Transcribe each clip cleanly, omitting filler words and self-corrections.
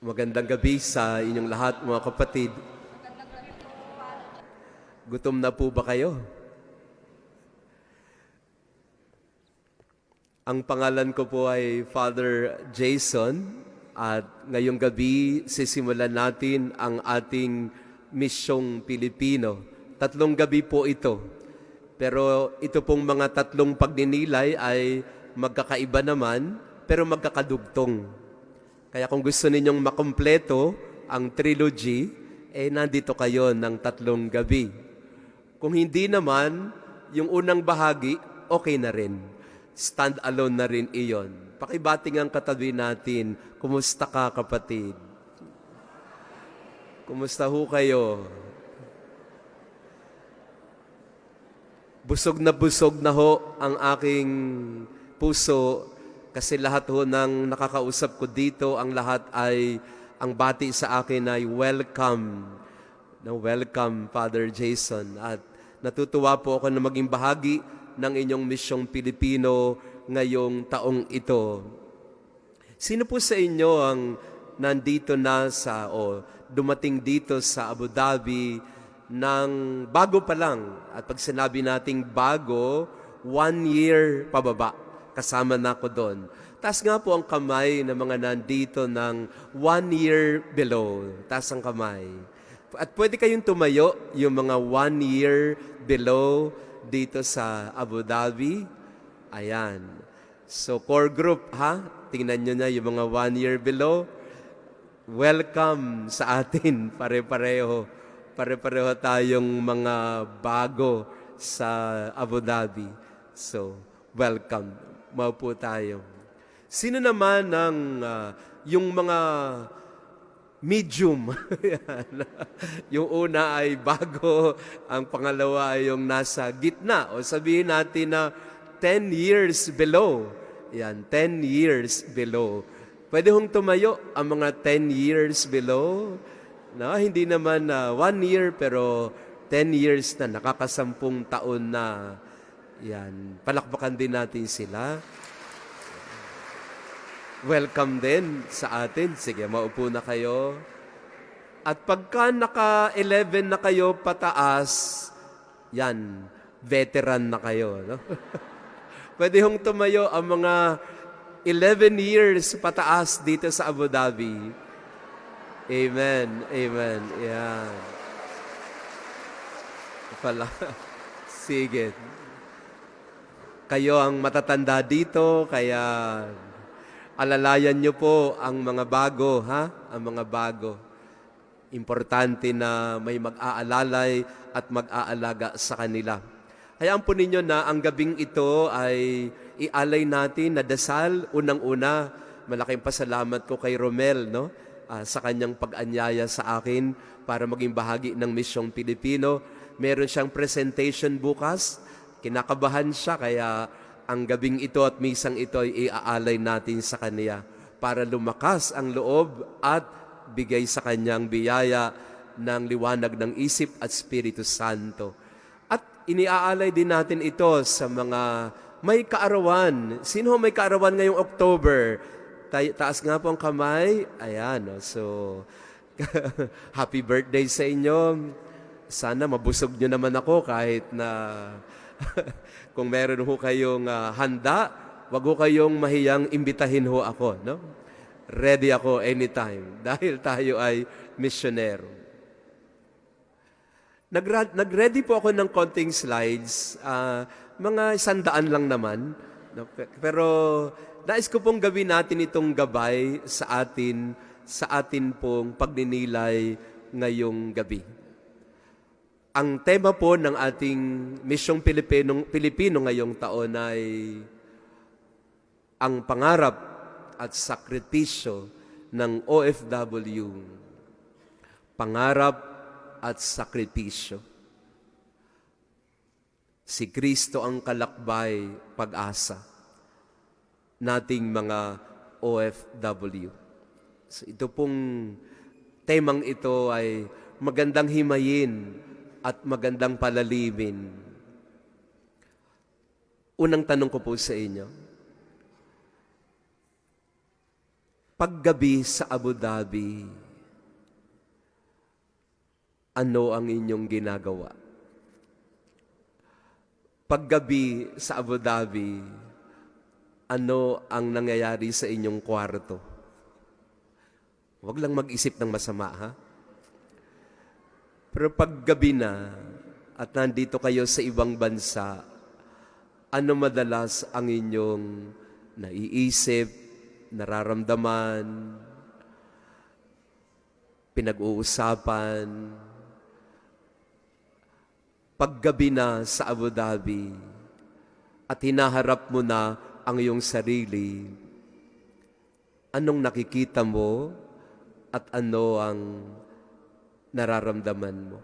Magandang gabi sa inyong lahat, mga kapatid. Gutom na po ba kayo? Ang pangalan ko po ay Father Jason at ngayong gabi sisimulan natin ang ating misyong Pilipino. 3 gabi po ito. Pero ito pong mga 3 pagninilay ay magkakaiba naman pero magkakadugtong. Kaya kung gusto ninyong makumpleto ang trilogy, nandito kayo ng 3 gabi. Kung hindi naman, yung unang bahagi, okay na rin. Stand alone na rin iyon. Pakibating ang katabi natin. Kumusta ka, kapatid? Kumusta ho kayo? Busog na ho ang aking puso kasi lahat ho ng nakakausap ko dito, ang lahat ay, ang bati sa akin ay welcome. Welcome, Father Jason. At natutuwa po ako na maging bahagi ng inyong misyong Pilipino ngayong taong ito. Sino po sa inyo ang nandito na dumating dito sa Abu Dhabi ng bago pa lang? At pag sinabi nating bago, 1 year pababa. Kasama na ako doon. Taas nga po ang kamay ng mga nandito ng 1 year below. Taas ang kamay. At pwede kayong tumayo yung mga 1 year below dito sa Abu Dhabi. Ayan. So, core group, ha? Tingnan nyo na yung mga 1 year below. Welcome sa atin. Pare-pareho. Pare-pareho tayong mga bago sa Abu Dhabi. So, welcome. Maupo tayo. Sino naman yung mga medium? Yung una ay bago, ang pangalawa ay yung nasa gitna. O sabihin natin na 10 years below. Yan, 10 years below. Pwede hong tumayo ang mga 10 years below. Hindi naman 1 year pero 10 years na, nakakasampung taon na. Yan, palakpakan din natin sila. Welcome din sa atin. Sige, maupo na kayo. At pagka naka-11 na kayo pataas, yan, veteran na kayo. No? Pwede hong tumayo ang mga 11 years pataas dito sa Abu Dhabi. Amen. Amen. Yan. Sige. Kayo ang matatanda dito, kaya alalayan nyo po ang mga bago, ha? Ang mga bago. Importante na may mag-aalalay at mag-aalaga sa kanila. Hayaan po ninyo na ang gabing ito ay ialay natin na dasal. Unang-una, malaking pasalamat ko kay Romel, no? Sa kanyang pag-anyaya sa akin para maging bahagi ng Misyong Pilipino. Meron siyang presentation bukas. Kinakabahan siya, kaya ang gabing ito at misang ito ay iaalay natin sa kanya para lumakas ang loob at bigay sa kanyang biyaya ng liwanag ng isip at Espiritu Santo. At iniaalay din natin ito sa mga may kaarawan. Sino may kaarawan ngayong October? Taas nga po ang kamay. Ayan. So, happy birthday sa inyo. Sana mabusog nyo naman ako kahit na kung meron ho kayong handa, wag ho kayong mahiyang imbitahin ho ako. No? Ready ako anytime dahil tayo ay misyonero. Nag-ready po ako ng konting slides. Mga 100 lang naman. No? Pero nais ko pong gawin natin itong gabay sa atin pong pagninilay ngayong gabi. Ang tema po ng ating Misyong Pilipino ngayong taon ay ang pangarap at sakripisyo ng OFW. Pangarap at sakripisyo. Si Kristo ang kalakbay, pag-asa nating mga OFW. So ito pong temang ito ay magandang himayin at magandang palalimin. Unang tanong ko po sa inyo, Paggabi sa Abu Dhabi, ano ang inyong ginagawa? Paggabi sa Abu Dhabi, ano ang nangyayari sa inyong kwarto? Huwag lang mag-isip ng masama, ha? Pero paggabi na at nandito kayo sa ibang bansa, ano madalas ang inyong naiisip, nararamdaman, pinag-uusapan? Paggabi na sa Abu Dhabi at hinaharap mo na ang iyong sarili, anong nakikita mo at ano ang nararamdaman mo?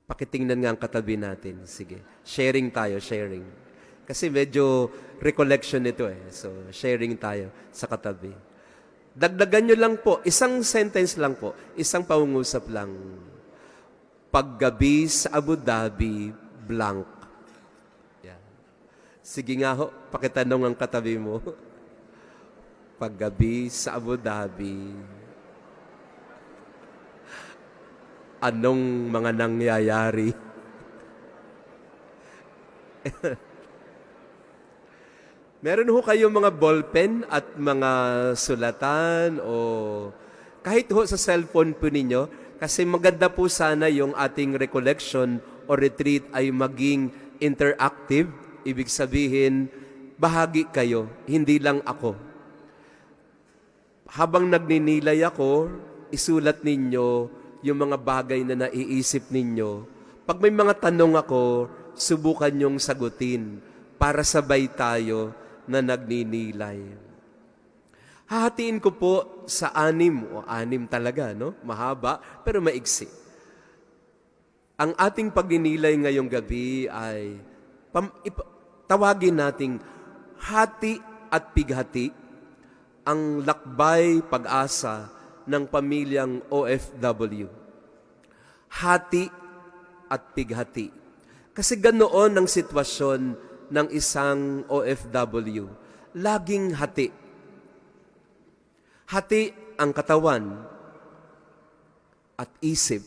Pakitingnan nga ang katabi natin. Sige, sharing tayo, sharing. Kasi medyo recollection ito eh. So, sharing tayo sa katabi. Dagdagan nyo lang po, isang sentence lang po, isang pangungusap lang. Paggabi sa Abu Dhabi, blank. Yan. Sige nga ho, pakitanong ang katabi mo. Paggabi sa Abu Dhabi, anong mga nangyayari? Meron ho kayong mga ballpen at mga sulatan o kahit ho sa cellphone po ninyo, kasi maganda po sana yung ating recollection o retreat ay maging interactive. Ibig sabihin, bahagi kayo, hindi lang ako. Habang nagninilay ako, isulat ninyo yung mga bagay na naiisip ninyo. Pag may mga tanong ako, subukan nyong sagutin para sabay tayo na nagninilay. Hahatiin ko po sa 6 talaga, no? Mahaba, pero maigsi. Ang ating pagninilay ngayong gabi ay tawagin nating hati at pighati, ang lakbay pag-asa ng pamilyang OFW. Hati at pighati. Kasi ganoon ang sitwasyon ng isang OFW. Laging hati. Hati ang katawan at isip.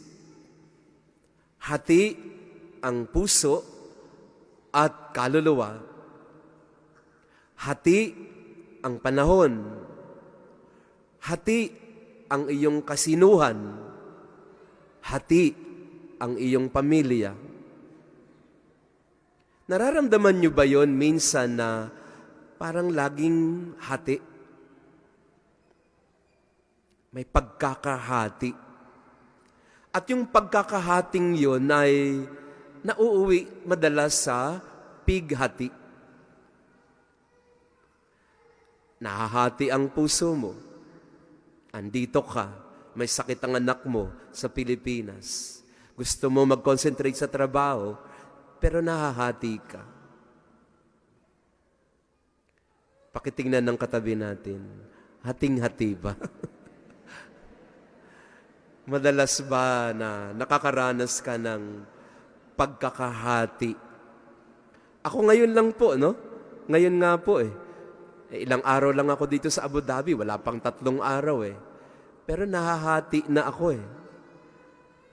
Hati ang puso at kaluluwa. Hati ang panahon. Hati ang iyong kasinuhan. Hati ang iyong pamilya. Nararamdaman niyo ba yon minsan na parang laging hati? May pagkakahati. At yung pagkakahating yon ay nauuwi madalas sa pighati. Nahahati ang puso mo. Andito ka, may sakit ang anak mo sa Pilipinas. Gusto mo mag-concentrate sa trabaho, pero nahahati ka. Pakitingnan ng katabi natin, hating-hati ba? Madalas ba na nakakaranas ka ng pagkakahati? Ako ngayon lang po, no? Ngayon nga po eh. Ilang araw lang ako dito sa Abu Dhabi, wala pang 3 araw eh. Pero nahahati na ako eh.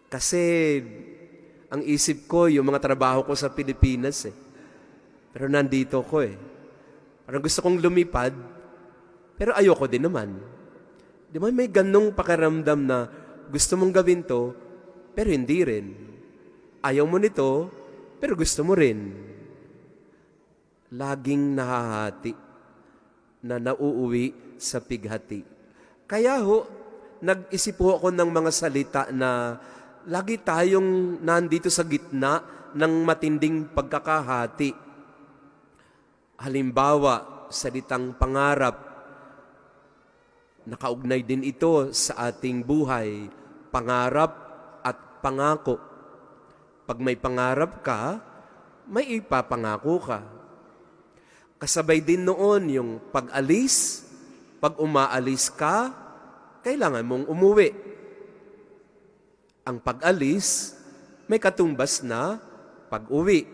Kasi ang isip ko, yung mga trabaho ko sa Pilipinas eh. Pero nandito ko eh. Parang gusto kong lumipad, pero ayoko din naman. Di ba may ganong pakiramdam na gusto mong gawin to, pero hindi rin. Ayaw mo nito, pero gusto mo rin. Laging nahahati na nauuwi sa pighati. Kaya ho, nag-isip ho ako ng mga salita na lagi tayong nandito sa gitna ng matinding pagkakahati. Halimbawa, salitang pangarap, nakaugnay din ito sa ating buhay. Pangarap at pangako. Pag may pangarap ka, may ipapangako ka. Kasabay din noon yung pag-alis. Pag umaalis ka, kailangan mong umuwi. Ang pag-alis, may katumbas na pag-uwi.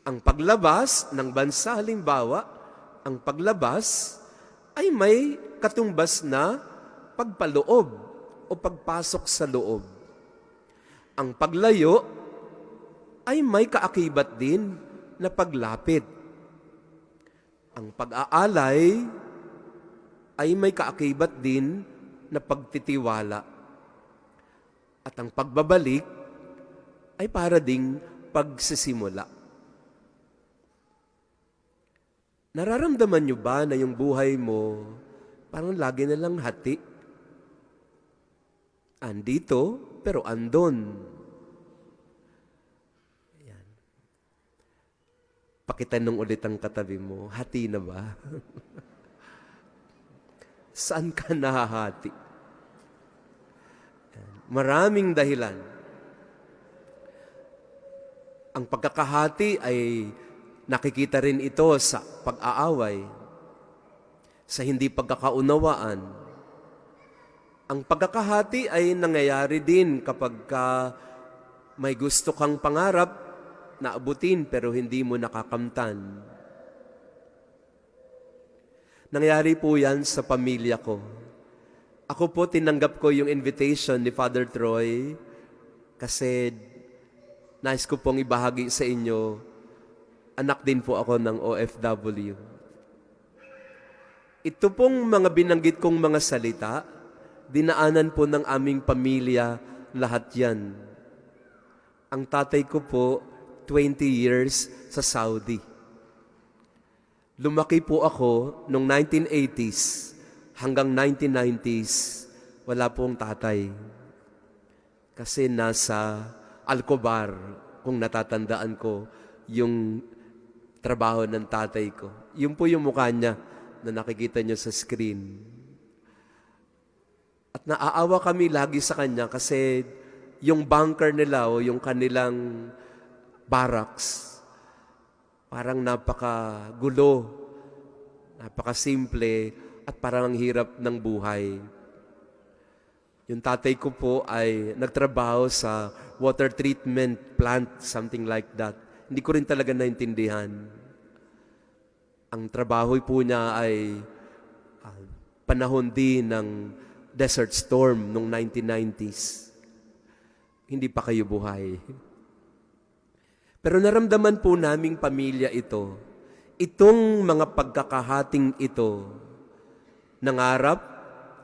Ang paglabas ng bansa, halimbawa, Ang paglabas ay may katumbas na pagpaloob o pagpasok sa loob. Ang paglayo ay may kaakibat din na paglapit. Ang pag-aalay ay may kaakibat din na pagtitiwala. At ang pagbabalik ay para ding pagsisimula. Nararamdaman niyo ba na yung buhay mo parang lagi na lang hati? Andito, pero andon. Ayan. Pakitanong ulit ang katabi mo, hati na ba? Saan ka nahahati? Ayan. Maraming dahilan. Ang pagkakahati ay nakikita rin ito sa pag-aaway, sa hindi pagkakaunawaan. Ang pagkakahati ay nangyayari din kapag may gusto kang pangarap na abutin pero hindi mo nakakamtan. Nangyari po yan sa pamilya ko. Ako po tinanggap ko yung invitation ni Father Troy kasi nais ko pong ibahagi sa inyo. Anak din po ako ng OFW. Ito pong mga binanggit kong mga salita, dinaanan po ng aming pamilya lahat yan. Ang tatay ko po, 20 years sa Saudi. Lumaki po ako noong 1980s hanggang 1990s. Wala pong tatay. Kasi nasa Alcobar, kung natatandaan ko, yung trabaho ng tatay ko. Yun po yung mukha niya na nakikita niyo sa screen. At naaawa kami lagi sa kanya kasi yung bunker nila o yung kanilang barracks, parang napakagulo, napakasimple, at parang ang hirap ng buhay. Yung tatay ko po ay nagtrabaho sa water treatment plant, something like that. Hindi ko rin talaga naintindihan. Ang trabaho po niya ay panahon din ng Desert Storm noong 1990s. Hindi pa kayo buhay. Pero naramdaman po naming pamilya ito. Itong mga pagkakahating ito, nangarap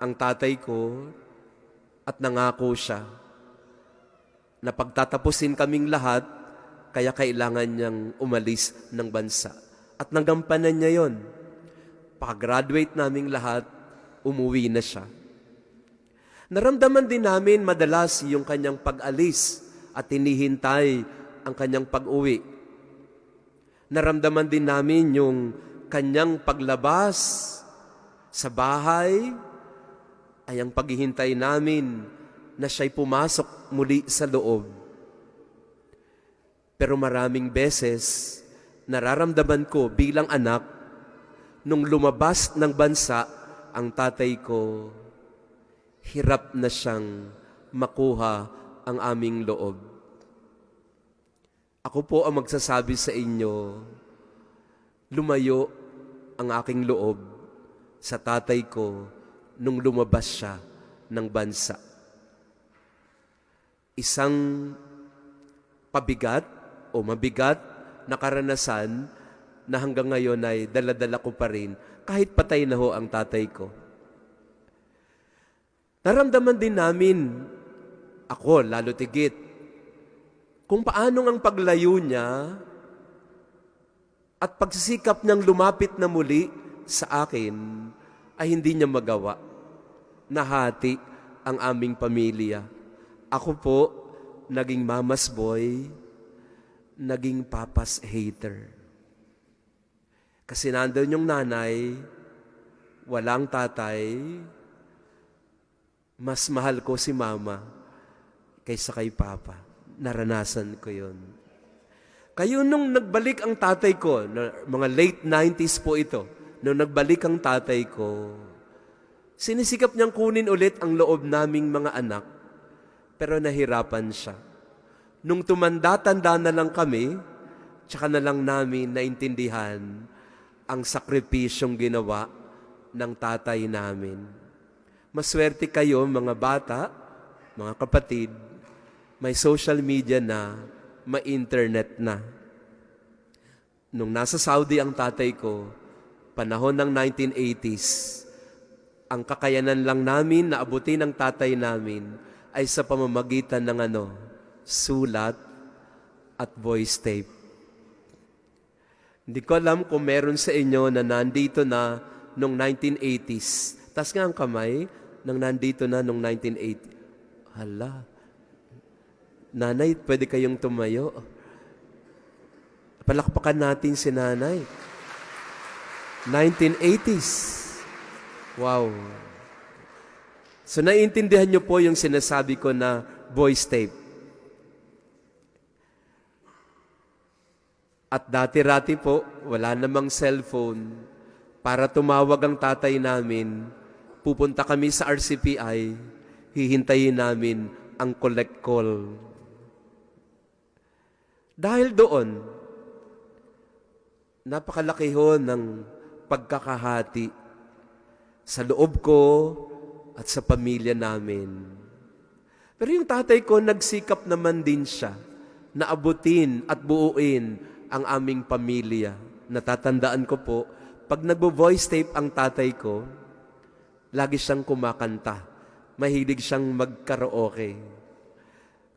ang tatay ko at nangako siya na pagtatapusin kaming lahat, kaya kailangan niyang umalis ng bansa. At nagampanan niya yon. Pag-graduate naming lahat, umuwi na siya. Naramdaman din namin madalas yung kanyang pag-alis at hinihintay ang kanyang pag-uwi. Naramdaman din namin yung kanyang paglabas sa bahay ay ang paghihintay namin na siya'y pumasok muli sa loob. Pero maraming beses, nararamdaman ko bilang anak, nung lumabas ng bansa ang tatay ko, hirap na siyang makuha ang aming loob. Ako po ang magsasabi sa inyo, lumayo ang aking loob sa tatay ko nung lumabas siya ng bansa. Isang pabigat o mabigat na karanasan na hanggang ngayon ay dala-dala ko pa rin kahit patay na ho ang tatay ko. Naramdaman din namin, ako lalo tigit, kung paanong ang paglayo niya at pagsisikap niyang lumapit na muli sa akin ay hindi niya magawa. Nahati ang aming pamilya. Ako po, naging mama's boy, naging papa's hater. Kasi nandun yung nanay, walang tatay, mas mahal ko si mama kaysa kay papa. Naranasan ko yun. Kayo nung nagbalik ang tatay ko, mga late 90s po ito, nung nagbalik ang tatay ko, sinisikap niyang kunin ulit ang loob naming mga anak, pero nahirapan siya. Nung tumanda-tanda na lang kami, tsaka na lang namin naintindihan ang sakripisyong ginawa ng tatay namin. Maswerte kayo mga bata, mga kapatid, may social media na, may internet na. Nung nasa Saudi ang tatay ko, panahon ng 1980s, ang kakayanan lang namin na abutin ng tatay namin ay sa pamamagitan ng sulat at voice tape. Hindi ko alam kung meron sa inyo na nandito na nung 1980s. Tas nga ang kamay nang nandito na nung 1980. Hala. Nanay, pwede kayong tumayo. Palakpakan natin si nanay. 1980s. Wow. So naiintindihan niyo po yung sinasabi ko na voice tape. At dati-rati po, wala namang cellphone. Para tumawag ang tatay namin, pupunta kami sa RCPI, hihintayin namin ang collect call. Dahil doon, napakalaki ho ng pagkakahati sa loob ko at sa pamilya namin. Pero yung tatay ko, nagsikap naman din siya na abutin at buuin ang aming pamilya. Natatandaan ko po, pag nagbo-voice tape ang tatay ko, lagi siyang kumakanta. Mahilig siyang magkaraoke.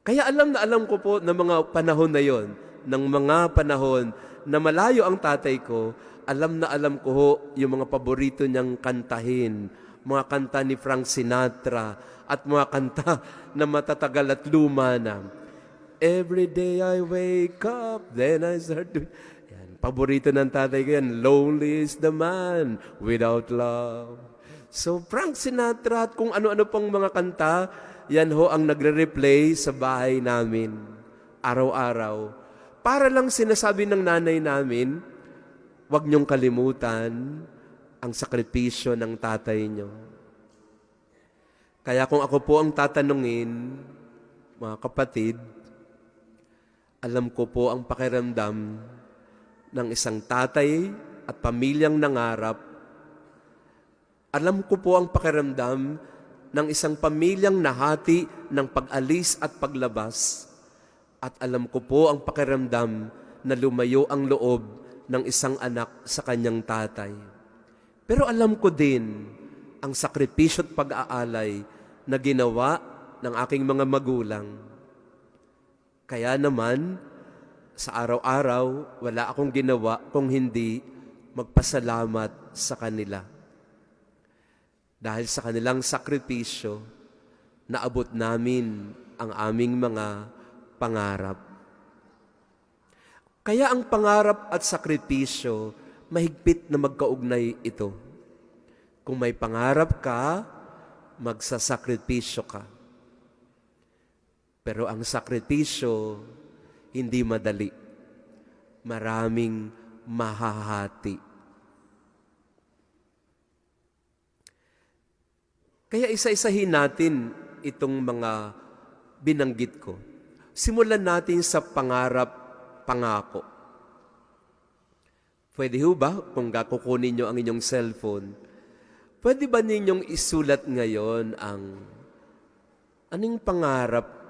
Kaya alam ko po ng mga panahon na yon, ng mga panahon na malayo ang tatay ko, alam ko ho yung mga paborito niyang kantahin, mga kanta ni Frank Sinatra at mga kanta na matatagal at luma na. Every day I wake up, then I start to... Yan, paborito ng tatay ko yan, lonely is the man without love. So Frank Sinatra at kung ano-ano pang mga kanta, yan ho ang nagre-replay sa bahay namin, araw-araw. Para lang sinasabi ng nanay namin, huwag niyong kalimutan ang sakripisyo ng tatay niyo. Kaya kung ako po ang tatanungin, mga kapatid, alam ko po ang pakiramdam ng isang tatay at pamilyang nangarap. Alam ko po ang pakiramdam ng isang pamilyang nahati ng pag-alis at paglabas. At alam ko po ang pakiramdam na lumayo ang loob ng isang anak sa kanyang tatay. Pero alam ko din ang sakripisyo at pag-aalay na ginawa ng aking mga magulang. Kaya naman, sa araw-araw, wala akong ginawa kung hindi magpasalamat sa kanila. Dahil sa kanilang sakripisyo, naabot namin ang aming mga pangarap. Kaya ang pangarap at sakripisyo, mahigpit na magkaugnay ito. Kung may pangarap ka, magsasakripisyo ka. Pero ang sakripisyo, hindi madali. Maraming mahahati. Kaya isa-isahin natin itong mga binanggit ko. Simulan natin sa pangarap, pangako. Pwede ho ba, kung kukunin nyo ang inyong cellphone, pwede ba ninyong isulat ngayon ang anong pangarap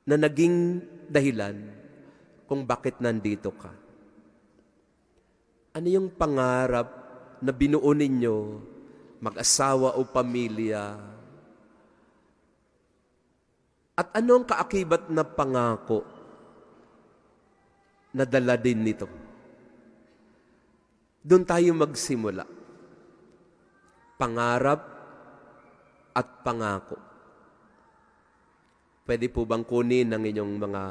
na naging dahilan kung bakit nandito ka? Ano yung pangarap na binuo ninyo, mag-asawa o pamilya? At anong kaakibat na pangako na dala din nito? Doon tayo magsimula. Pangarap at pangako. Pwede po bang kunin ang inyong mga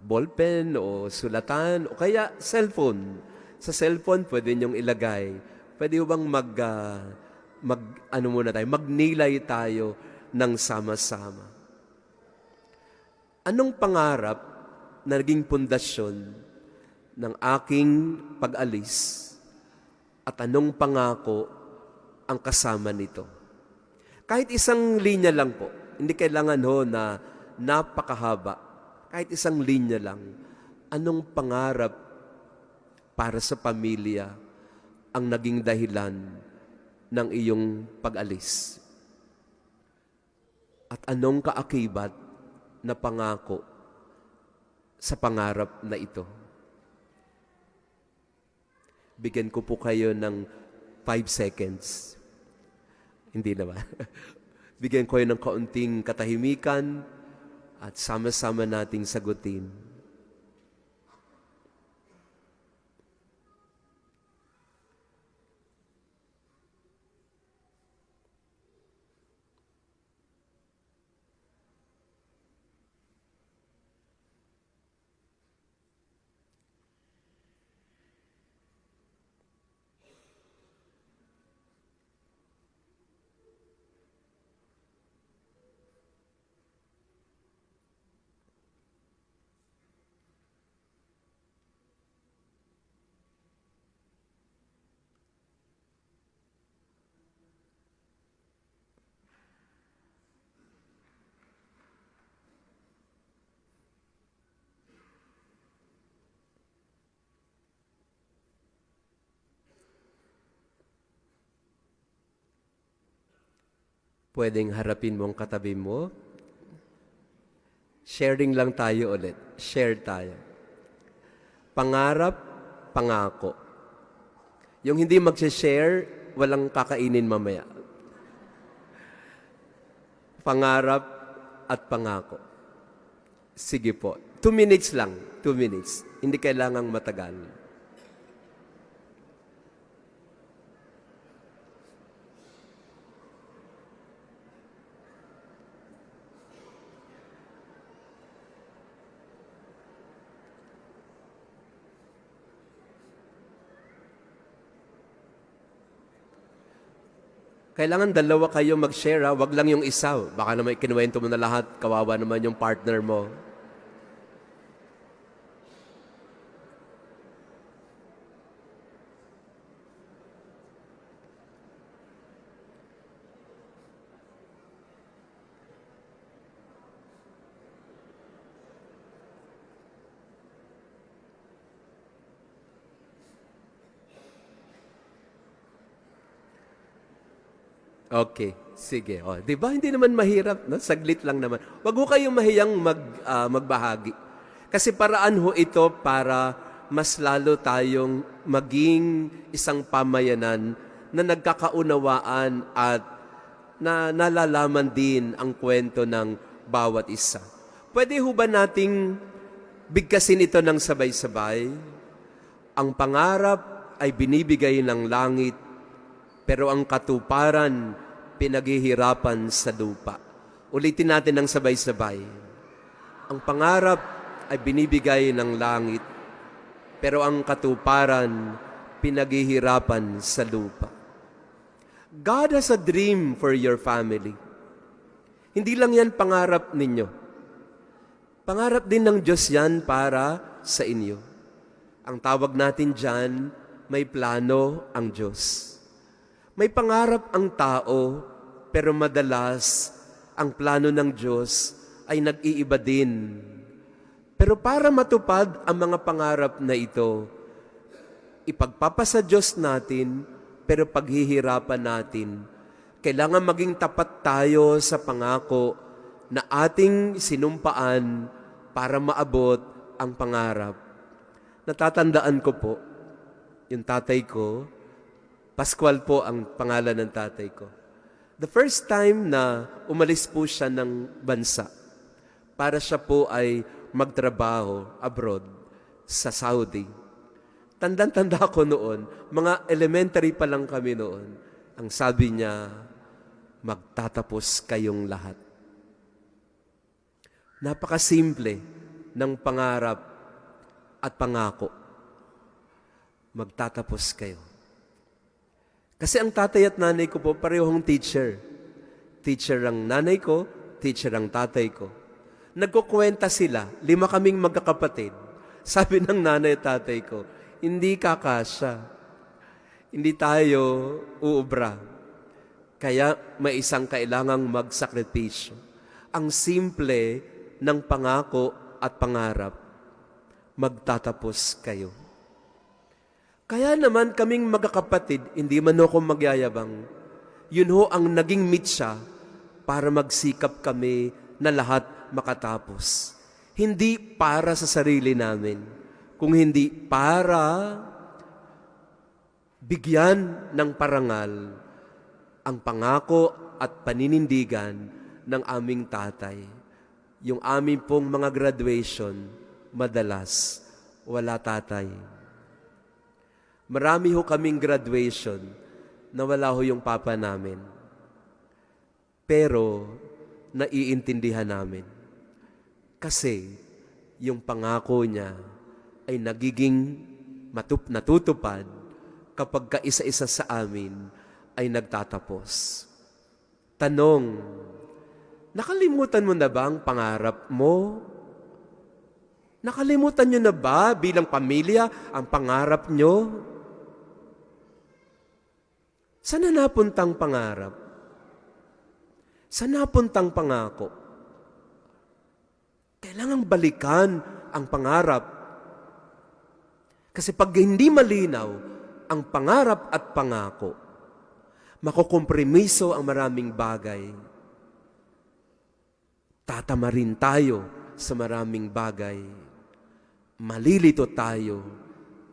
ballpen o sulatan o kaya cellphone? Sa cellphone, pwede niyong ilagay. Pwede bang magnilay tayo ng sama-sama. Anong pangarap na naging pundasyon ng aking pag-alis at anong pangako ang kasama nito? Kahit isang linya lang po, hindi kailangan ho na napakahaba. Kahit isang linya lang, anong pangarap para sa pamilya ang naging dahilan ng iyong pag-alis? At anong kaakibat na pangako sa pangarap na ito? Bigyan ko po kayo ng 5 seconds. Hindi naman. Bigyan ko kayo ng kaunting katahimikan at sama-sama nating sagutin. Pwedeng harapin mo ang katabi mo. Sharing lang tayo ulit. Share tayo. Pangarap, pangako. Yung hindi mag-share, walang kakainin mamaya. Pangarap at pangako. Sige po. 2 minutes lang. 2 minutes. Hindi kailangang matagal. Kailangan dalawa kayo mag-share, ha? Wag lang yung isa. Baka naman kinuwento mo na lahat, kawawa naman yung partner mo. Okay, sige. O, 'di ba hindi naman mahirap, no? Saglit lang naman. Wag ho kayong mahiyang magbahagi. Kasi paraan ho ito para mas lalo tayong maging isang pamayanan na nagkakaunawaan at na nalalaman din ang kwento ng bawat isa. Pwede ho ba nating bigkasin ito ng sabay-sabay? Ang pangarap ay binibigay ng langit, pero ang katuparan, pinaghihirapan sa lupa. Ulitin natin ng sabay-sabay. Ang pangarap ay binibigay ng langit, pero ang katuparan, pinaghihirapan sa lupa. God has a dream for your family. Hindi lang yan pangarap ninyo. Pangarap din ng Diyos yan para sa inyo. Ang tawag natin dyan, may plano ang Diyos. May pangarap ang tao, pero madalas ang plano ng Diyos ay nag-iiba din. Pero para matupad ang mga pangarap na ito, ipagpapasa Diyos natin, pero paghihirapan natin. Kailangan maging tapat tayo sa pangako na ating sinumpaan para maabot ang pangarap. Natatandaan ko po, yung tatay ko, Pascual po ang pangalan ng tatay ko. The first time na umalis po siya ng bansa, para siya po ay magtrabaho abroad sa Saudi. Tandang-tanda ko noon, mga elementary pa lang kami noon, ang sabi niya, magtatapos kayong lahat. Napakasimple ng pangarap at pangako. Magtatapos kayo. Kasi ang tatay at nanay ko po, parehong teacher. Teacher ang nanay ko, teacher ang tatay ko. Nagkukwenta sila, 5 kaming magkakapatid. Sabi ng nanay at tatay ko, hindi kakasya. Hindi tayo uubra. Kaya may isang kailangang magsakripisyo. Ang simple ng pangako at pangarap, magtatapos kayo. Kaya naman kaming magkakapatid, hindi man ako magyayabang, yun ho ang naging mitsa para magsikap kami na lahat makatapos. Hindi para sa sarili namin, kung hindi para bigyan ng parangal ang pangako at paninindigan ng aming tatay. Yung aming pong mga graduation, madalas wala tatay. Marami ho kaming graduation na wala ho yung papa namin. Pero naiintindihan namin. Kasi yung pangako niya ay nagiging natutupad kapag kaisa-isa sa amin ay nagtatapos. Tanong, nakalimutan mo na ba ang pangarap mo? Nakalimutan nyo na ba bilang pamilya ang pangarap nyo? Saan na napuntang pangarap? Saan napuntang pangako? Kailangang balikan ang pangarap. Kasi pag hindi malinaw ang pangarap at pangako, makukompromiso ang maraming bagay. Tatamarin tayo sa maraming bagay. Malilito tayo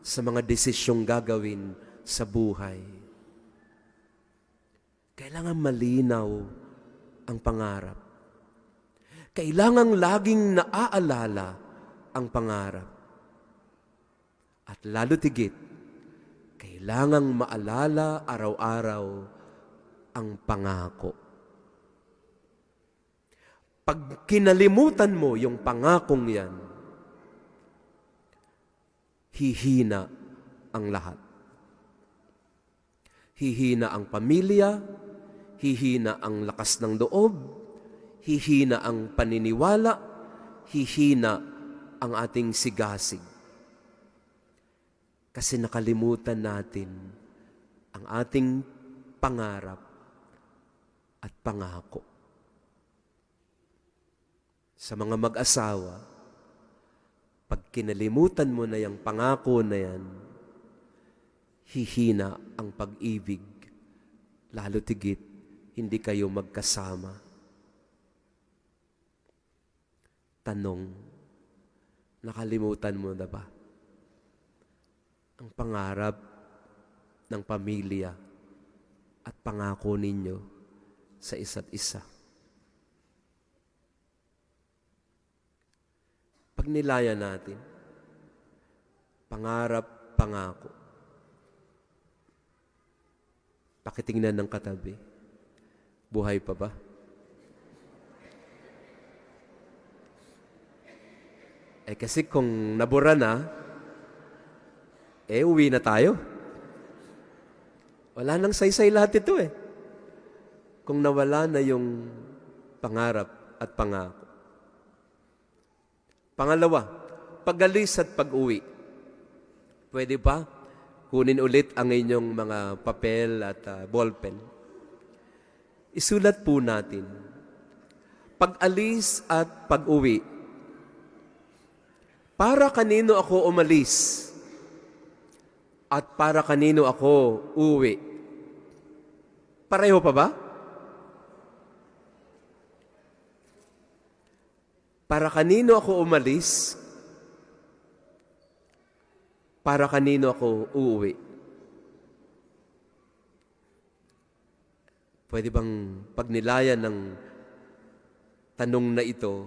sa mga desisyong gagawin sa buhay. Kailangan malinaw ang pangarap. Kailangan laging naaalala ang pangarap. At lalo tigit, kailangang maalala araw-araw ang pangako. Pag kinalimutan mo yung pangakong yan, hihina ang lahat. Hihina ang pamilya, hihina ang lakas ng loob, hihina ang paniniwala, hihina ang ating sigasig. Kasi nakalimutan natin ang ating pangarap at pangako. Sa mga mag-asawa, pag kinalimutan mo na yung pangako na yan, hihina ang pag-ibig, lalo tigit, hindi kayo magkasama. Tanong, nakalimutan mo na ba ang pangarap ng pamilya at pangako ninyo sa isa't isa? Pag nilayan natin, pangarap, pangako, pakitingnan ng katabi, buhay pa ba? Kasi kung nabura na, uwi na tayo. Wala nang saysay lahat ito kung nawala na yung pangarap at pangako. Pangalawa, pag-alis at pag-uwi. Pwede ba? Kunin ulit ang inyong mga papel at ballpen. Isulat po natin. Pag-alis at pag-uwi. Para kanino ako umalis? At para kanino ako uuwi? Pareho pa ba? Para kanino ako umalis? Para kanino ako uuwi? Pwede bang pagnilayan ng tanong na ito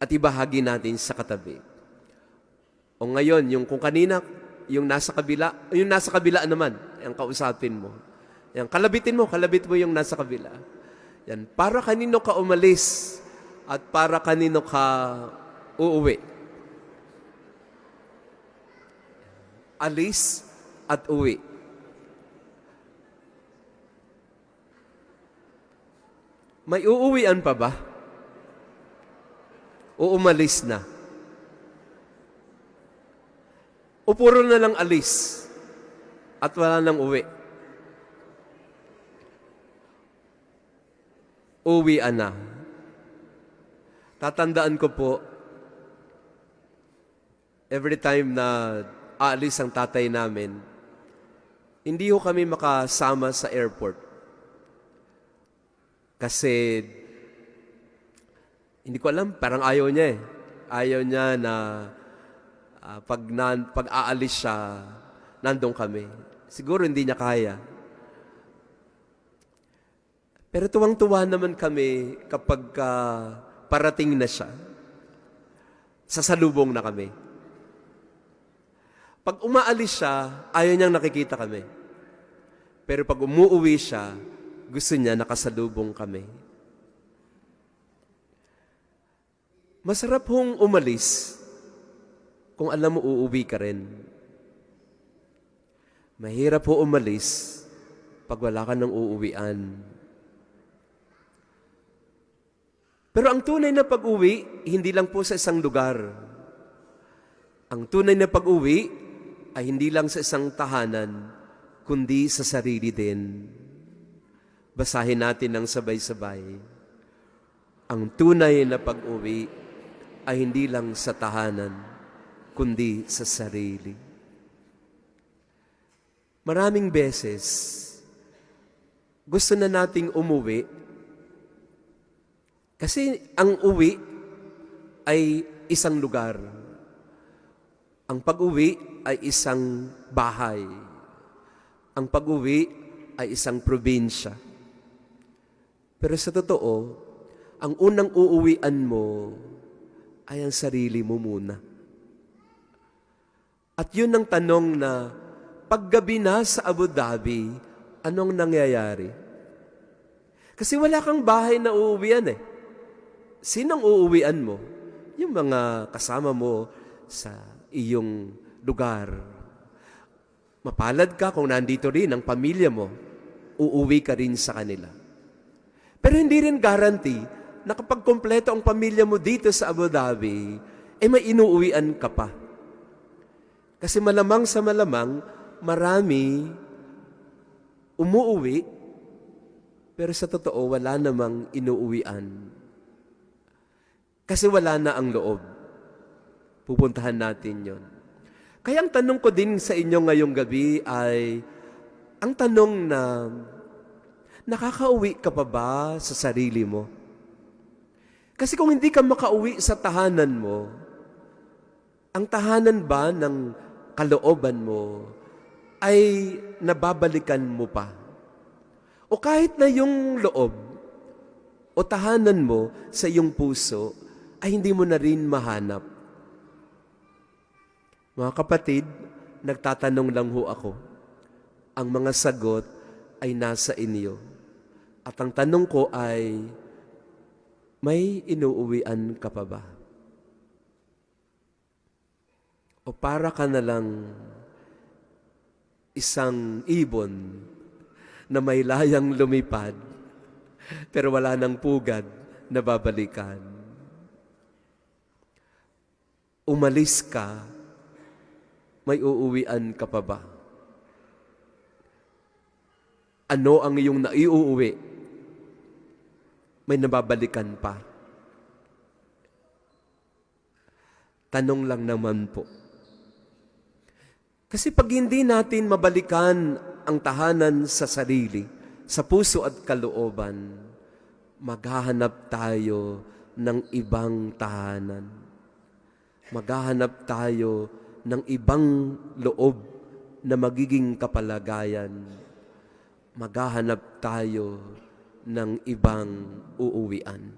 at ibahagi natin sa katabi? O ngayon, yung kung kanina, yung nasa kabila naman, yung kausapin mo. Yan, kalabit mo yung nasa kabila. Yan, para kanino ka umalis at para kanino ka uuwi? Alis at uwi. May uuwian pa ba? O umalis na? O puro na lang alis at wala nang uwi? Uwian na. Tatandaan ko po, every time na aalis ang tatay namin, hindi ho kami makasama sa airport. Kasi, hindi ko alam, parang ayaw niya eh. Ayaw niya na pag aalis siya, nandun kami. Siguro hindi niya kaya. Pero tuwang-tuwa naman kami kapag parating na siya. Sasalubong na kami. Pag umaalis siya, ayaw niyang nakikita kami. Pero pag umuuwi siya, gusto niya nakasalubong kami. Masarap hong umalis kung alam mo uuwi ka rin. Mahirap ho umalis pag wala ka ng uuwian. Pero ang tunay na pag-uwi, hindi lang po sa isang lugar. Ang tunay na pag-uwi ay hindi lang sa isang tahanan, kundi sa sarili din. Basahin natin ng sabay-sabay. Ang tunay na pag-uwi ay hindi lang sa tahanan, kundi sa sarili. Maraming beses, gusto na nating umuwi kasi ang uwi ay isang lugar. Ang pag-uwi ay isang bahay. Ang pag-uwi ay isang probinsya. Pero sa totoo, ang unang uuwian mo ay ang sarili mo muna. At yun ang tanong na, paggabi na sa Abu Dhabi, anong nangyayari? Kasi wala kang bahay na uuwian eh. Sinong uuwian mo? Yung mga kasama mo sa iyong lugar. Mapalad ka kung nandito rin ang pamilya mo, uuwi ka rin sa kanila. Pero hindi rin guarantee na kapag kompleto ang pamilya mo dito sa Abu Dhabi, may inuuwian ka pa. Kasi malamang sa malamang, marami umuuwi, pero sa totoo, wala namang inuuwian. Kasi wala na ang loob. Pupuntahan natin yon. Kaya ang tanong ko din sa inyo ngayong gabi ay, ang tanong na, nakakauwi ka pa ba sa sarili mo? Kasi kung hindi ka makauwi sa tahanan mo, ang tahanan ba ng kalooban mo ay nababalikan mo pa? O kahit na yung loob o tahanan mo sa iyong puso ay hindi mo na rin mahanap. Mga kapatid, nagtatanong lang ho ako. Ang mga sagot ay nasa inyo. At ang tanong ko ay, may inuuwian ka pa ba? O para ka na lang isang ibon na may layang lumipad, pero wala nang pugad na babalikan. Umalis ka, may uuwian ka pa ba? Ano ang iyong naiuuwi? May nababalikan pa? Tanong lang naman po. Kasi pag hindi natin mabalikan ang tahanan sa sarili, sa puso at kalooban, maghahanap tayo ng ibang tahanan. Maghahanap tayo ng ibang loob na magiging kapalagayan. Maghahanap tayo ng ibang uuwian.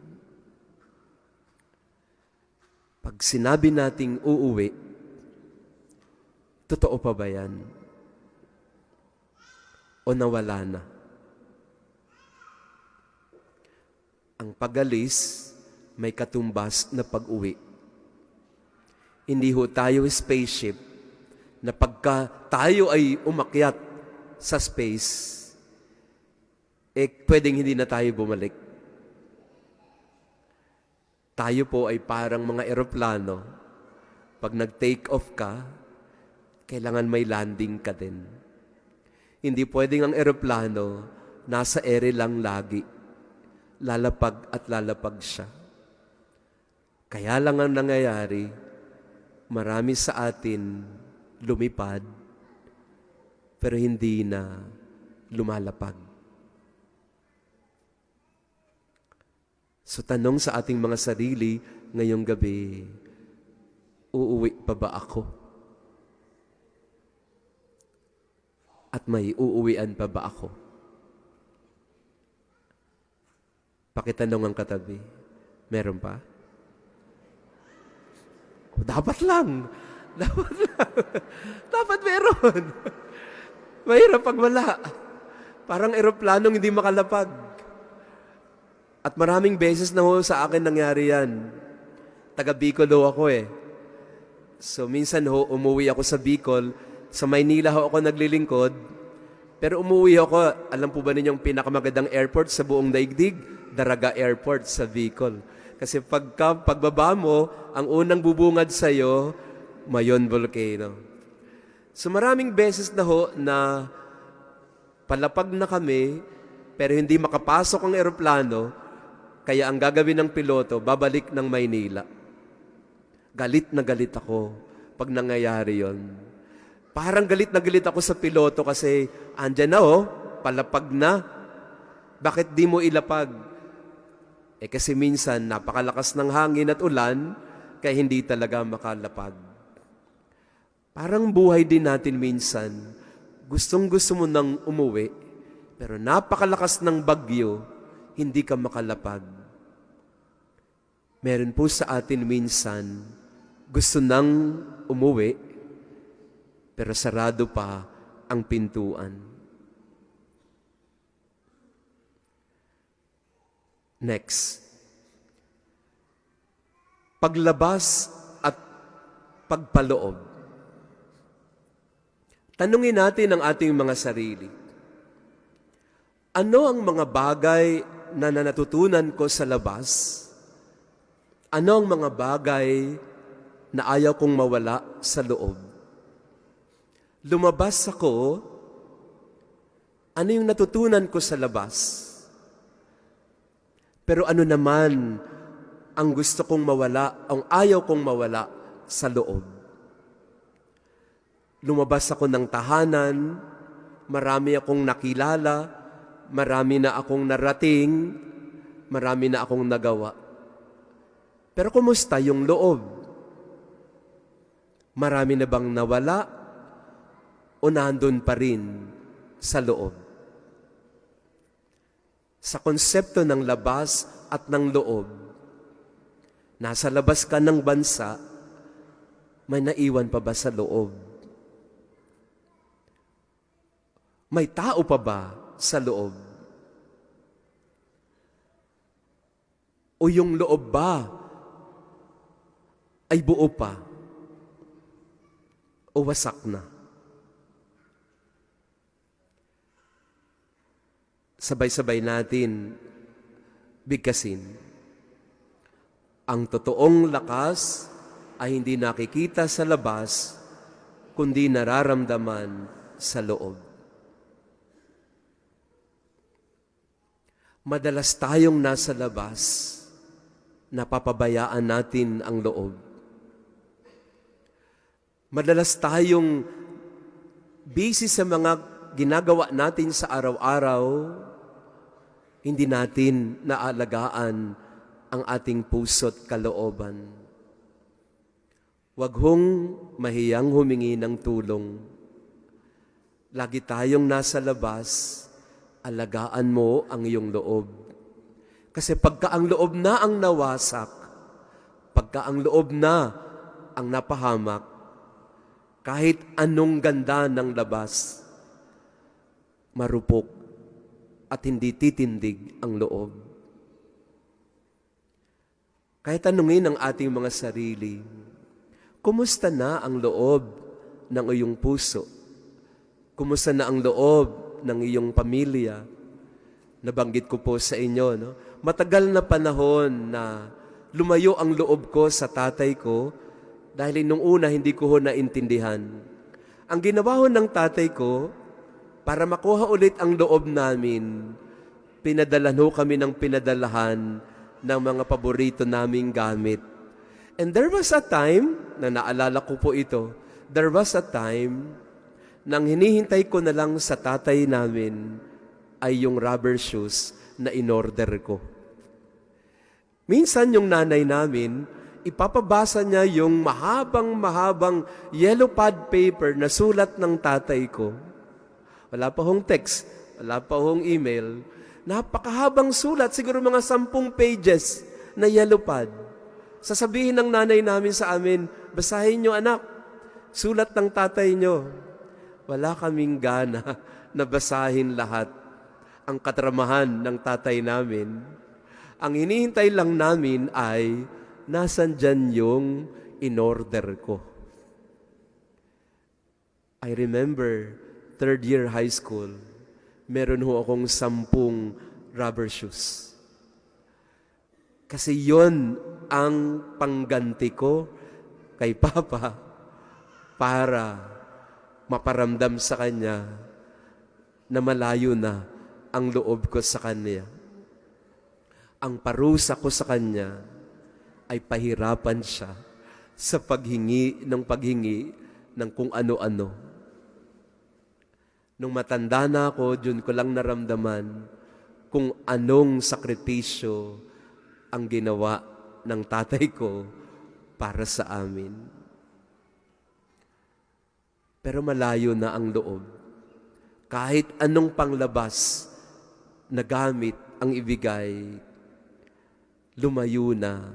Pag sinabi nating uuwi, totoo pa ba yan? O nawala na? Ang pag-alis, may katumbas na pag-uwi. Hindi ho tayo spaceship na pagka tayo ay umakyat sa space, pwedeng hindi na tayo bumalik. Tayo po ay parang mga eroplano. Pag nag-take off ka, kailangan may landing ka din. Hindi pwedeng ang eroplano nasa ere lang lagi. Lalapag at lalapag siya. Kaya lang ang nangyayari, Marami sa atin lumipad, pero hindi na lumalapag. So tanong sa ating mga sarili ngayong gabi, uuwi pa ba ako? At may uuwian pa ba ako? Pakitanong ang katabi, meron pa? Dapat lang. Dapat lang. Dapat meron. Mahirap pag wala. Parang eroplanong hindi makalapag. At maraming beses na ho sa akin nangyari yan. Taga Bicol ho ako eh. So minsan ho, umuwi ako sa Bicol. Sa Maynila ho ako naglilingkod. Pero umuwi ako, alam po ba ninyong pinakamagandang airport sa buong daigdig? Daraga Airport sa Bicol. Kasi pagbaba mo, ang unang bubungad sa'yo, Mayon Volcano. So maraming beses na ho na palapag na kami, pero hindi makapasok ang eroplano, kaya ang gagawin ng piloto, babalik ng Maynila. Galit na galit ako pag nangyayari yon. Parang galit na galit ako sa piloto kasi andyan na palapag na. Bakit di mo ilapag? Kasi minsan napakalakas ng hangin at ulan, kaya hindi talaga makalapag. Parang buhay din natin minsan, gustong-gusto mo nang umuwi, pero napakalakas ng bagyo, hindi ka makalapag. Meron po sa atin minsan, gusto nang umuwi, pero sarado pa ang pintuan. Next. Paglabas at pagpaloob. Tanungin natin ang ating mga sarili. Ano ang mga bagay na natutunan ko sa labas? Ano ang mga bagay na ayaw kong mawala sa loob? Lumabas ako, ano yung natutunan ko sa labas? Pero ano naman ang gusto kong mawala, ang ayaw kong mawala sa loob? Lumabas ako ng tahanan, marami akong nakilala, marami na akong narating, marami na akong nagawa. Pero kumusta yung loob? Marami na bang nawala o nandun pa rin sa loob? Sa konsepto ng labas at ng loob, nasa labas ka ng bansa, may naiwan pa ba sa loob? May tao pa ba sa loob? O yung loob ba ay buo pa? O wasak na? Sabay-sabay natin bigkasin. Ang totoong lakas ay hindi nakikita sa labas, kundi nararamdaman sa loob. Madalas tayong nasa labas, napapabayaan natin ang loob. Madalas tayong busy sa mga ginagawa natin sa araw-araw, hindi natin naalagaan ang ating puso't kalooban. Huwag hong mahiyang humingi ng tulong. Lagi tayong nasa labas, alagaan mo ang iyong loob. Kasi pagka ang loob na ang nawasak, pagka ang loob na ang napahamak, kahit anong ganda ng labas, marupok at hindi titindig ang loob. Kahit tanungin ang ating mga sarili, kumusta na ang loob ng iyong puso? Kumusta na ang loob ng iyong pamilya? Nabanggit ko po sa inyo, no? Matagal na panahon na lumayo ang loob ko sa tatay ko dahil nung una hindi ko ho naintindihan. Ang ginawa ho ng tatay ko, para makuha ulit ang loob namin, pinadalan ho kami ng pinadalahan ng mga paborito naming gamit. And there was a time, na naalala ko po ito, there was a time nang hinihintay ko na lang sa tatay namin ay yung rubber shoes na in-order ko. Minsan yung nanay namin, ipapabasa niya yung mahabang yellow pad paper na sulat ng tatay ko. Wala pa hong text, wala pa hong email. Napakahabang sulat, siguro mga 10 pages na yellow pad. Sasabihin ng nanay namin sa amin, basahin nyo anak, sulat ng tatay nyo. Wala kaming gana na basahin lahat ang katramahan ng tatay namin. Ang hinihintay lang namin ay, nasan dyan yung in-order ko? I remember, 3rd year high school, meron ho akong 10 rubber shoes. Kasi yon ang pangganti ko kay Papa para maparamdam sa Kanya na malayo na ang loob ko sa Kanya. Ang parusa ko sa Kanya ay pahirapan siya sa paghingi ng kung ano-ano. Nung matanda na ako, dun ko lang naramdaman kung anong sakripisyo ang ginawa ng tatay ko para sa amin. Pero malayo na ang loob. Kahit anong panglabas na gamit ang ibigay, lumayo na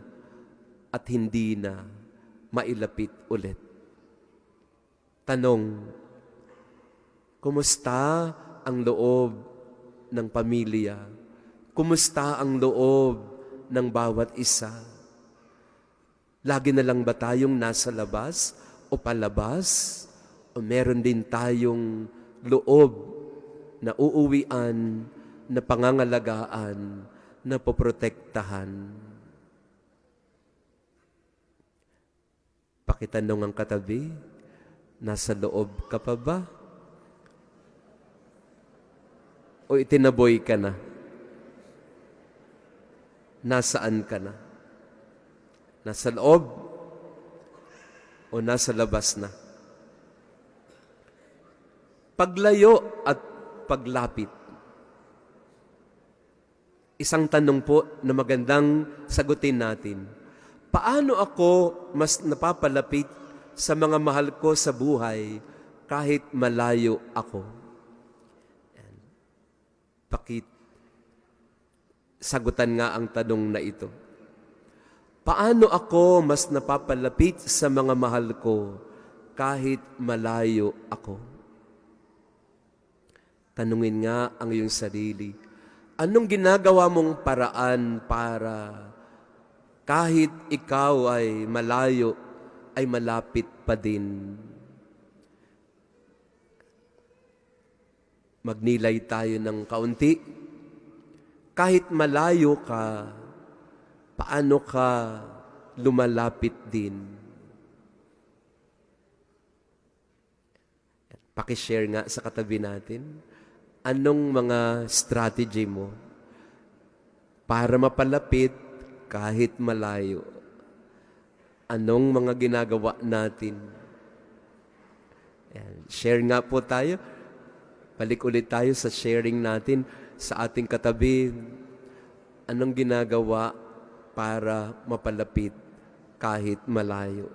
at hindi na mailapit ulit. Tanong, kumusta ang loob ng pamilya? Kumusta ang loob ng bawat isa? Lagi na lang ba tayong nasa labas o palabas? O meron din tayong loob na uuwian, na pangangalagaan, na poprotektahan? Pakitanong ang katabi, nasa loob ka pa ba? O itinaboy ka na? Nasaan ka na? Nasa loob o nasa labas na? Paglayo at paglapit. Isang tanong po na magandang sagutin natin. Paano ako mas napapalapit sa mga mahal ko sa buhay kahit malayo ako? Sagutan nga ang tanong na ito. Paano ako mas napapalapit sa mga mahal ko kahit malayo ako? Tanungin nga ang iyong sarili. Anong ginagawa mong paraan para kahit ikaw ay malayo, ay malapit pa din? Magnilay tayo ng kaunti. Kahit malayo ka, paano ka lumalapit din? Pakishare nga sa katabi natin. Anong mga strategy mo para mapalapit kahit malayo? Anong mga ginagawa natin? Ayan. Share nga po tayo. Balik ulit tayo sa sharing natin sa ating katabi. Anong ginagawa para mapalapit kahit malayo?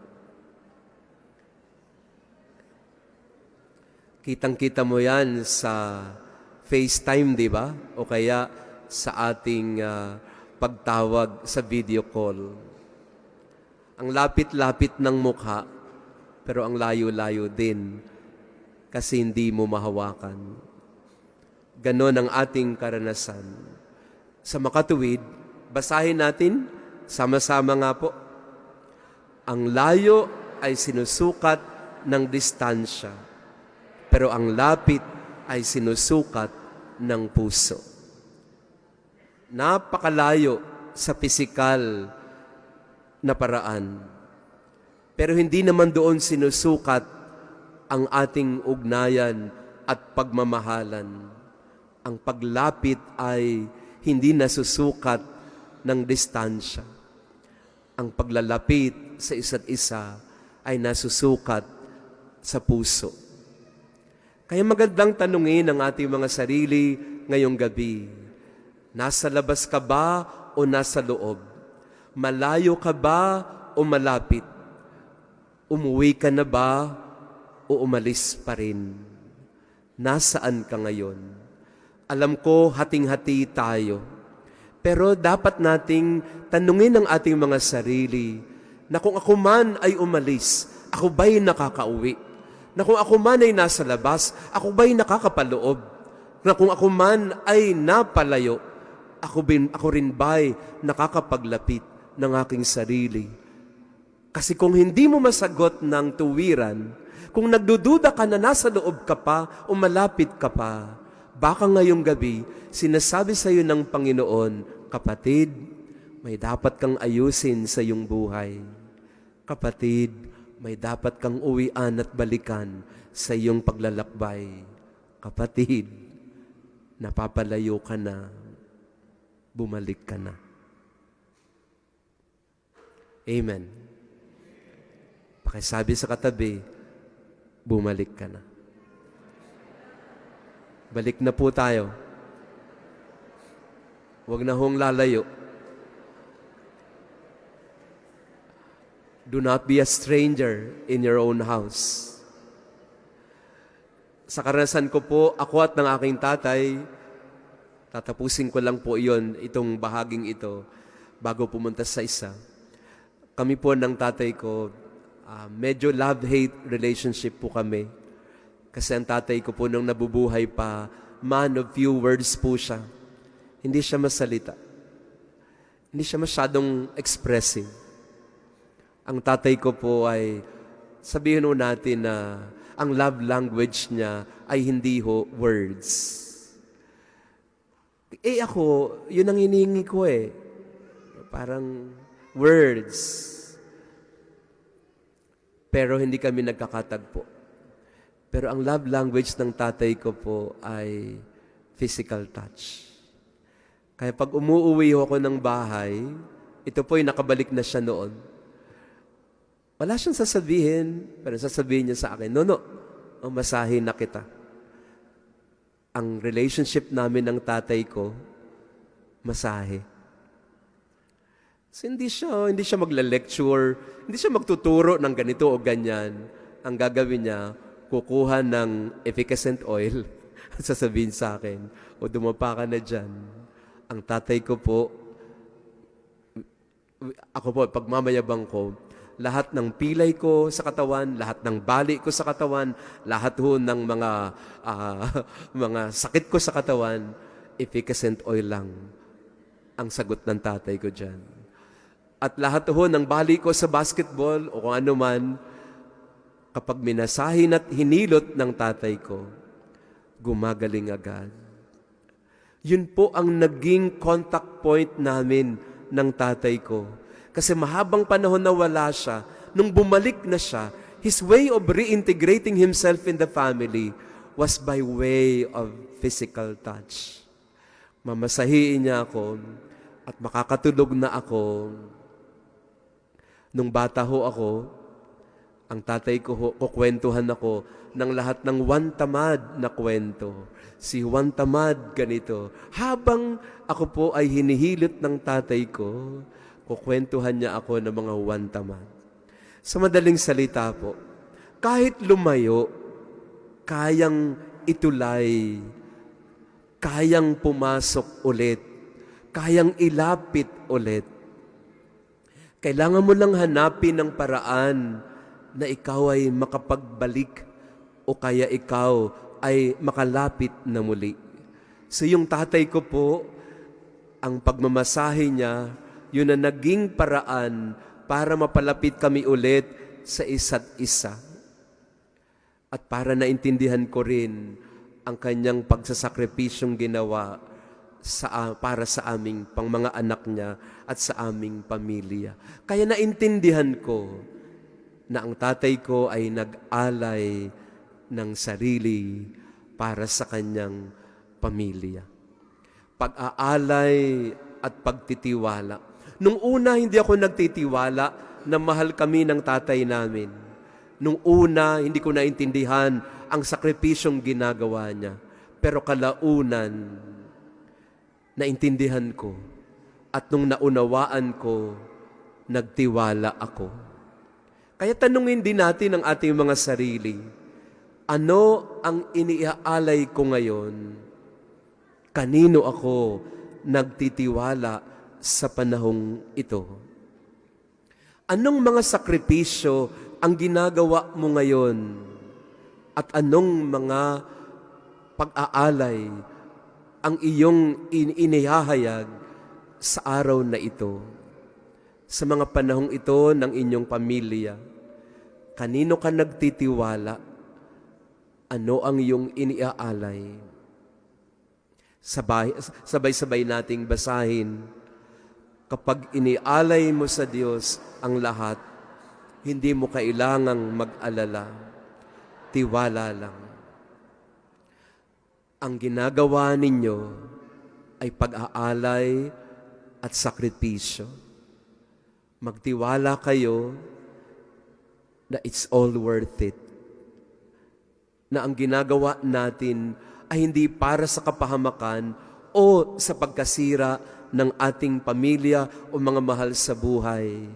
Kitang-kita mo yan sa FaceTime, di ba? O kaya sa ating pagtawag sa video call. Ang lapit-lapit ng mukha, pero ang layo-layo din kasi hindi mo mahawakan. Ganon ang ating karanasan. Sa makatuwid, basahin natin, sama-sama nga po. Ang layo ay sinusukat ng distansya, pero ang lapit ay sinusukat ng puso. Napakalayo sa pisikal na paraan, pero hindi naman doon sinusukat ang ating ugnayan at pagmamahalan. Ang paglapit ay hindi nasusukat ng distansya. Ang paglalapit sa isa't isa ay nasusukat sa puso. Kaya magandang tanungin ang ating mga sarili ngayong gabi. Nasa labas ka ba o nasa loob? Malayo ka ba o malapit? Umuwi ka na ba o umalis pa rin? Nasaan ka ngayon? Alam ko, hating-hati tayo. Pero dapat nating tanungin ang ating mga sarili na kung ako man ay umalis, ako ba'y nakakauwi? Na kung ako man ay nasa labas, ako ba'y nakakapaloob? Na kung ako man ay napalayo, ako rin ba'y nakakapaglapit ng aking sarili? Kasi kung hindi mo masagot ng tuwiran, kung nagdududa ka na nasa loob ka pa o malapit ka pa, baka ngayong gabi, sinasabi sa iyo ng Panginoon, kapatid, may dapat kang ayusin sa iyong buhay. Kapatid, may dapat kang uwian at balikan sa iyong paglalakbay. Kapatid, napapalayo ka na, bumalik ka na. Amen. Pakisabi sa katabi, bumalik ka na. Balik na po tayo. Huwag na hong lalayo. Do not be a stranger in your own house. Sa karanasan ko po, ako at ng aking tatay, tatapusin ko lang po itong bahaging ito, bago pumunta sa isa. Kami po ng tatay ko, medyo love-hate relationship po kami. Kasi ang tatay ko po nung nabubuhay pa, man of few words po siya. Hindi siya masalita. Hindi siya masyadong expressive. Ang tatay ko po ay, sabihin natin na ang love language niya ay hindi words. Ako, yun ang hinihingi ko Parang words. Pero hindi kami nagkakatagpo. Pero ang love language ng tatay ko po ay physical touch. Kaya pag umuuwi ako ng bahay, ito po ay nakabalik na siya noon. Wala siyang sasabihin, pero sasabihin niya sa akin, no, masahe na kita. Ang relationship namin ng tatay ko, masahe. So, hindi siya magla-lecture, hindi siya magtuturo ng ganito o ganyan. Ang gagawin niya, kukuha ng efficacent oil at sasabihin sa akin, o dumapa ka na dyan. Ang tatay ko po, ako po, pagmamayabang ko, lahat ng pilay ko sa katawan, lahat ng bali ko sa katawan, lahat ng mga sakit ko sa katawan, efficacent oil lang ang sagot ng tatay ko dyan. At lahat ng bali ko sa basketball o kung ano man, kapag minasahin at hinilot ng tatay ko, gumagaling agad. Yun po ang naging contact point namin ng tatay ko. Kasi mahabang panahon na wala siya, nung bumalik na siya, his way of reintegrating himself in the family was by way of physical touch. Mamasahiin niya ako at makakatulog na ako. Nung bata ako, ang tatay ko kukwentuhan ako ng lahat ng Juan Tamad na kwento. Si Juan Tamad ganito. Habang ako po ay hinihilot ng tatay ko, kukwentuhan niya ako ng mga Juan Tamad. Sa madaling salita po, kahit lumayo, kayang itulay, kayang pumasok ulit, kayang ilapit ulit. Kailangan mo lang hanapin ng paraan na ikaw ay makapagbalik o kaya ikaw ay makalapit na muli. So yung tatay ko po, ang pagmamasahe niya, yun ang naging paraan para mapalapit kami ulit sa isa't isa. At para naintindihan ko rin ang kanyang pagsasakripisyong ginawa para sa aming pang mga anak niya at sa aming pamilya. Kaya naintindihan ko na ang tatay ko ay nag-alay ng sarili para sa kanyang pamilya. Pag-aalay at pagtitiwala. Nung una, hindi ako nagtitiwala na mahal kami ng tatay namin. Nung una, hindi ko naintindihan ang sakripisyong ginagawa niya. Pero kalaunan, naintindihan ko. At nung naunawaan ko, nagtiwala ako. Kaya tanungin din natin ang ating mga sarili, ano ang iniaalay ko ngayon? Kanino ako nagtitiwala sa panahong ito? Anong mga sakripisyo ang ginagawa mo ngayon? At anong mga pag-aalay ang iyong inihahayag sa araw na ito? Sa mga panahong ito ng inyong pamilya, kanino ka nagtitiwala? Ano ang iyong iniaalay? Sabay-sabay nating basahin. Kapag inialay mo sa Diyos ang lahat, hindi mo kailangang mag-alala. Tiwala lang. Ang ginagawa ninyo ay pag-aalay at sakripisyo. Magtiwala kayo na it's all worth it. Na ang ginagawa natin ay hindi para sa kapahamakan o sa pagkasira ng ating pamilya o mga mahal sa buhay.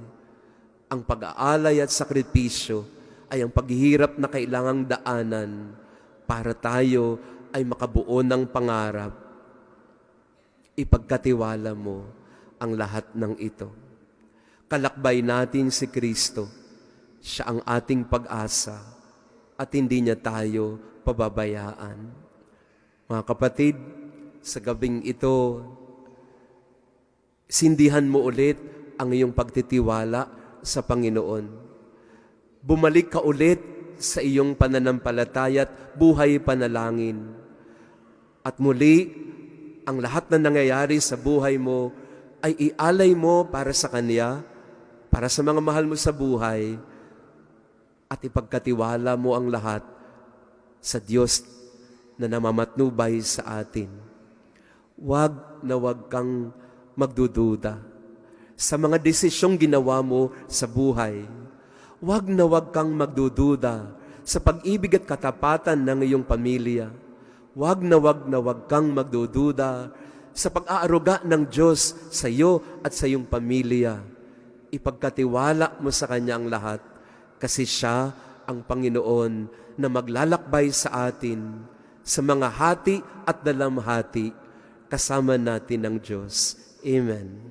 Ang pag-aalay at sakripisyo ay ang paghihirap na kailangang daanan para tayo ay makabuo ng pangarap. Ipagkatiwala mo ang lahat ng ito. Kalakbay natin si Kristo. Siya ang ating pag-asa at hindi niya tayo pababayaan. Mga kapatid, sa gabing ito, sindihan mo ulit ang iyong pagtitiwala sa Panginoon. Bumalik ka ulit sa iyong pananampalataya at buhay panalangin. At muli, ang lahat na nangyayari sa buhay mo ay ialay mo para sa Kanya, para sa mga mahal mo sa buhay, at ipagkatiwala mo ang lahat sa Diyos na namamatnubay sa atin. Huwag na huwag kang magdududa sa mga desisyong ginawa mo sa buhay. Huwag na huwag kang magdududa sa pag-ibig at katapatan ng iyong pamilya. Huwag na huwag kang magdududa sa pag-aaruga ng Diyos sa iyo at sa iyong pamilya. Ipagkatiwala mo sa Kanya ang lahat kasi Siya ang Panginoon na maglalakbay sa atin sa mga hati at dalamhati kasama natin ng Diyos. Amen.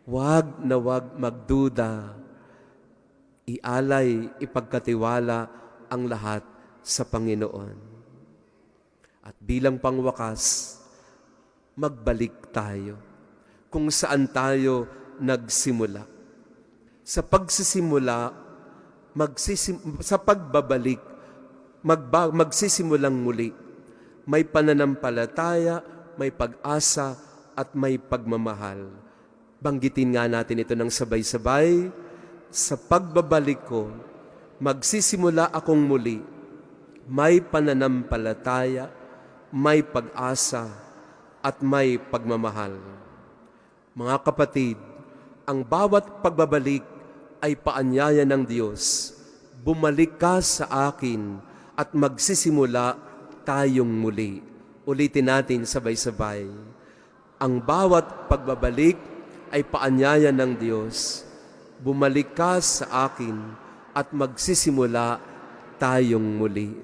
Huwag na huwag magduda. Ialay, ipagkatiwala ang lahat sa Panginoon. At bilang pangwakas, magbalik tayo kung saan tayo nagsimula. Sa pagsisimula, sa pagbabalik, magsisimulang muli. May pananampalataya, may pag-asa, at may pagmamahal. Banggitin nga natin ito ng sabay-sabay. Sa pagbabalik ko, magsisimula akong muli. May pananampalataya, may pag-asa, at may pagmamahal. Mga kapatid, ang bawat pagbabalik ay paanyaya ng Diyos. Bumalik ka sa akin at magsisimula tayong muli. Ulitin natin sabay-sabay. Ang bawat pagbabalik ay paanyaya ng Diyos. Bumalik ka sa akin at magsisimula tayong muli.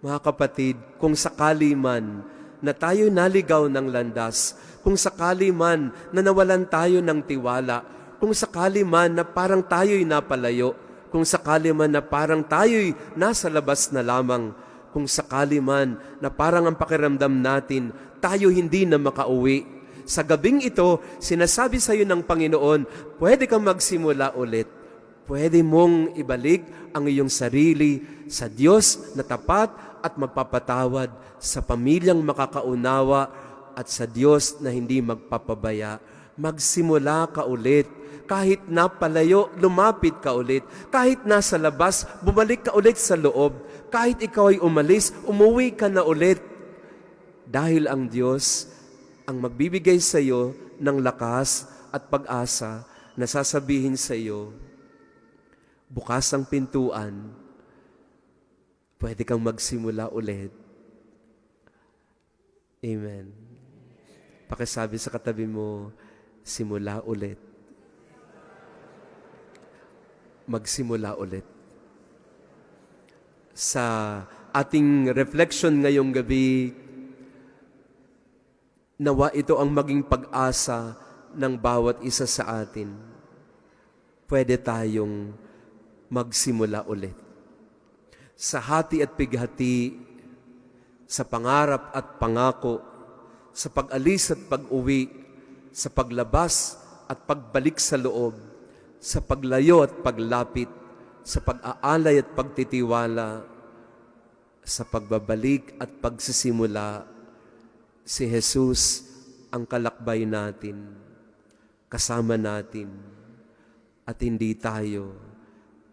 Mga kapatid, kung sakali man na tayo naligaw ng landas, kung sakali man na nawalan tayo ng tiwala, kung sakali man na parang tayo'y napalayo, kung sakali man na parang tayo'y nasa labas na lamang, kung sakali man na parang ang pakiramdam natin, tayo hindi na makauwi. Sa gabing ito, sinasabi sa iyo ng Panginoon, pwede kang magsimula ulit. Pwede mong ibalik ang iyong sarili sa Diyos na tapat at magpapatawad, sa pamilyang makakaunawa at sa Diyos na hindi magpapabaya. Magsimula ka ulit. Kahit napalayo, lumapit ka ulit. Kahit nasa labas, bumalik ka ulit sa loob. Kahit ikaw ay umalis, umuwi ka na ulit. Dahil ang Diyos ang magbibigay sa iyo ng lakas at pag-asa nasasabihin sa iyo, bukas ang pintuan, pwede kang magsimula ulit. Amen. Pakisabi sa katabi mo, simula ulit. Magsimula ulit. Sa ating reflection ngayong gabi, nawa ito ang maging pag-asa ng bawat isa sa atin. Pwede tayong magsimula ulit. Sa hati at pighati, sa pangarap at pangako, sa pag-alis at pag-uwi, sa paglabas at pagbalik sa loob, sa paglayo at paglapit, sa pag-aalay at pagtitiwala, sa pagbabalik at pagsisimula, si Jesus ang kalakbay natin, kasama natin, at hindi tayo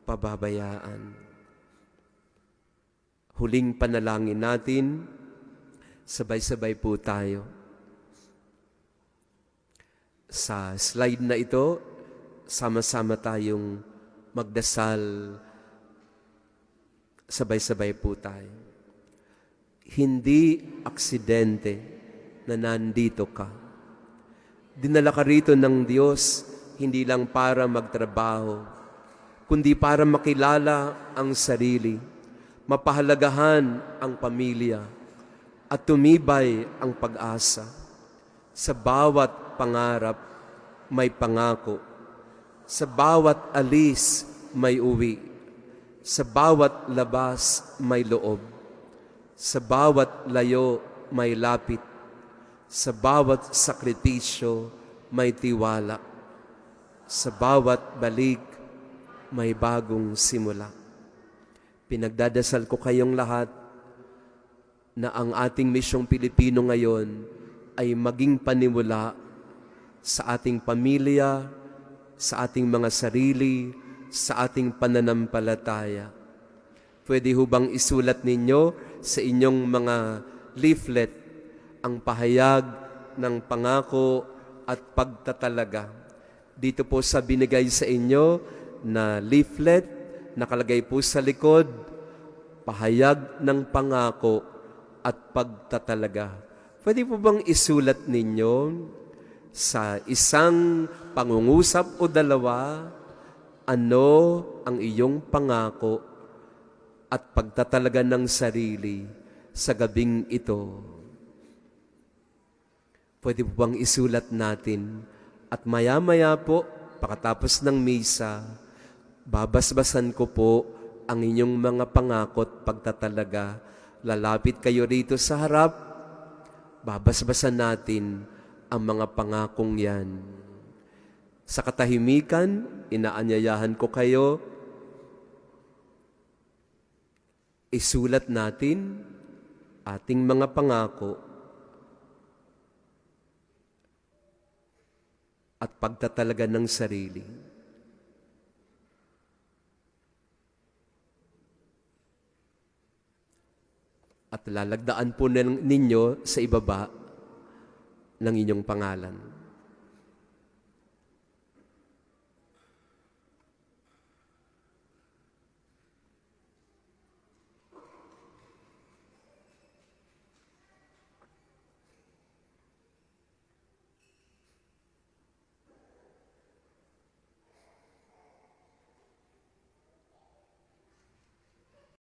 pababayaan. Huling panalangin natin, sabay-sabay po tayo. Sa slide na ito, sama-sama tayong magdasal, sabay-sabay po tayo. Hindi aksidente na nandito ka. Dinala ka rito ng Diyos, hindi lang para magtrabaho, kundi para makilala ang sarili, mapahalagahan ang pamilya, at tumibay ang pag-asa. Sa bawat pangarap, may pangako. Sa bawat alis, may uwi. Sa bawat labas, may loob. Sa bawat layo, may lapit. Sa bawat sakripisyo, may tiwala. Sa bawat balik, may bagong simula. Pinagdadasal ko kayong lahat na ang ating misyong Pilipino ngayon ay maging panimula sa ating pamilya, sa ating mga sarili, sa ating pananampalataya. Pwede ho bang isulat ninyo sa inyong mga leaflet ang pahayag ng pangako at pagtatalaga? Dito po sa binigay sa inyo na leaflet, nakalagay po sa likod, pahayag ng pangako at pagtatalaga. Pwede po bang isulat ninyo sa isang pangungusap o dalawa, ano ang iyong pangako at pagtatalaga ng sarili sa gabing ito? Pwede po bang isulat natin? At maya-maya po, pagkatapos ng misa, babasbasan ko po ang inyong mga pangako at pagtatalaga. Lalapit kayo rito sa harap, babasbasan natin ang mga pangakong yan. Sa katahimikan, inaanyayahan ko kayo, isulat natin ating mga pangako at pagtatalaga ng sarili. At lalagdaan po ninyo sa ibaba ng inyong pangalan.